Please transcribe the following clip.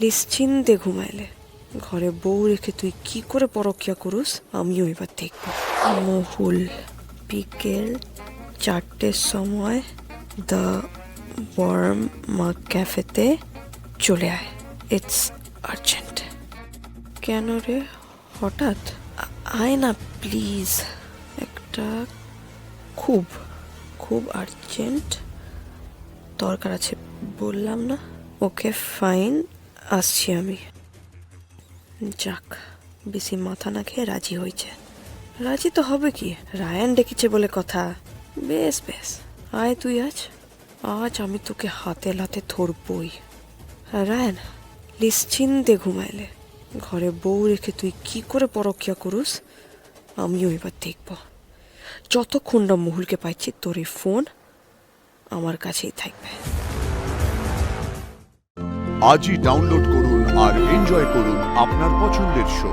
নিশ্চিন্তে ঘুমাইলে। ঘরে বউ রেখে তুই কি করে পরকিয়া করুস আমিও এবার দেখব। মহুল বিকেল 4টের সময় দ্য ওয়ার্ম মাগ ক্যাফেতে চলে আয়, ইটস আর্জেন্ট। কেন রে হঠাৎ? আয় না প্লিজ, একটা খুব খুব আর্জেন্ট দরকার আছে বললাম না। ওকে ফাইন, আসছি আমি। যাক, বেশি মাথা না খেয়ে রাজি হয়েছে। রাজি তো হবে কি, রায়ান ডেকেছে বলে কথা। বেশ বেশ, আয় তুই আজ আমি তোকে হাতে লাতে ধরবই। রায়ান, নিশ্চিন্তে ঘুমাইলে। ঘরে বউ রেখে তুই কি করে পরকিয়া করুস আমিও এবার দেখব। যতক্ষণ না মহুলকে পাইছি তোর এই ফোন আমার কাছেই থাকবে। আজই ডাউনলোড করুন আর এনজয় করুন আপনার পছন্দের শো।